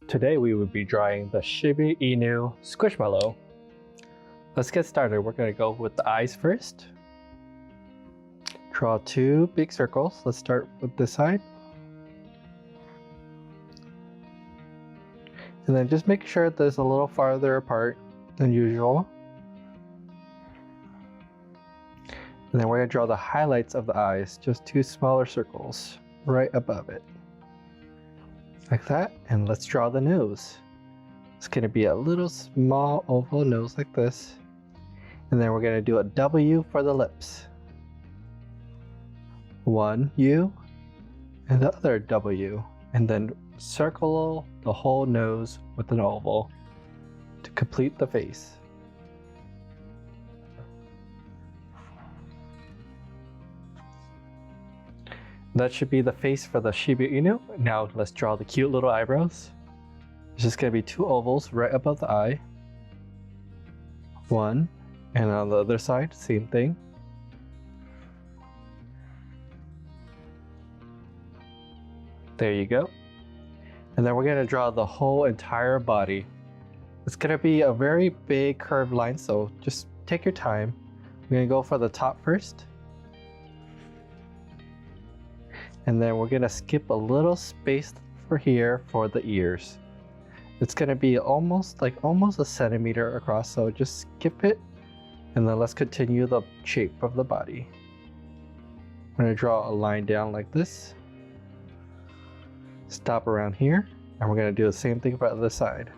Today we will be drawing the Shiba Inu Squishmallow. Let's get started. We're going to go with the eyes first. Draw two big circles. Let's start with this side. And then just make sure that it's a little farther apart than usual. And then we're going to draw the highlights of the eyes, just two smaller circles right above it. Like that. And let's draw the nose. It's going to be a little small oval nose like this. And then we're going to do a W for the lips. One U and the other W. And then circle the whole nose with an oval to complete the face. That should be the face for the Shiba Inu. Now let's draw the cute little eyebrows. It's just going to be two ovals right above the eye. One, and on the other side, same thing. There you go. And then we're going to draw the whole entire body. It's going to be a very big curved line, so just take your time. We're going to go for the top first. And then we're going to skip a little space for here for the ears. It's going to be almost a centimeter across, so just skip it. And then let's continue the shape of the body. I'm going to draw a line down like this. Stop around here, and we're going to do the same thing for the other side.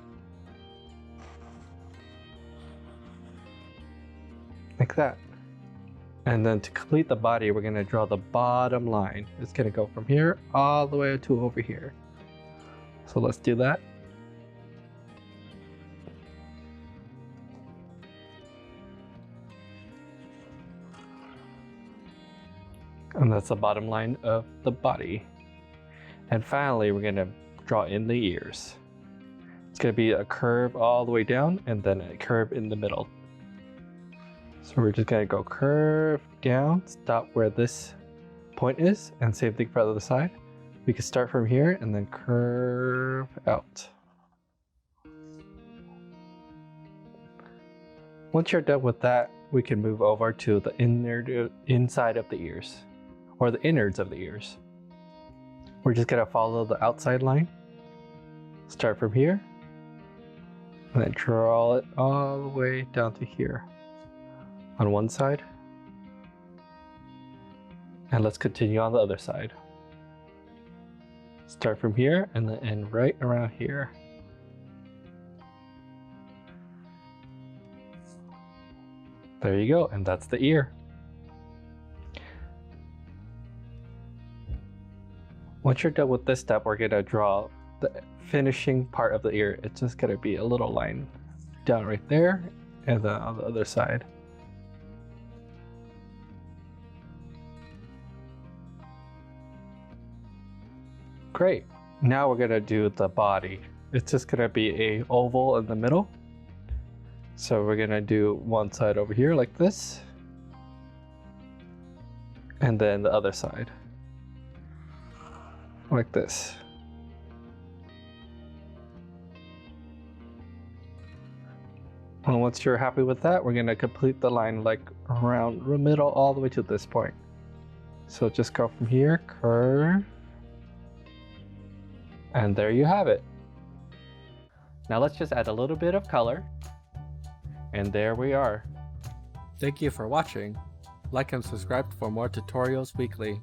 Like that. And then to complete the body, we're going to draw the bottom line. It's going to go from here all the way to over here. So let's do that. And that's the bottom line of the body. And finally, we're going to draw in the ears. It's going to be a curve all the way down and then a curve in the middle. So we're just going to go curve down, stop where this point is, and same thing for the other side. We can start from here and then curve out. Once you're done with that, we can move over to the inside of the ears, or the innards of the ears. We're just going to follow the outside line. Start from here, and then draw it all the way down to here. On one side, and let's continue on the other side. Start from here and then end right around here. There you go, and that's the ear. Once you're done with this step, we're gonna draw the finishing part of the ear. It's just gonna be a little line down right there, and then on the other side. Great. Now we're gonna do the body. It's just gonna be a oval in the middle. So we're gonna do one side over here like this, and then the other side like this. And once you're happy with that, we're gonna complete the line like around the middle all the way to this point. So just go from here, curve. And there you have it. Now let's just add a little bit of color. And there we are. Thank you for watching. Like and subscribe for more tutorials weekly.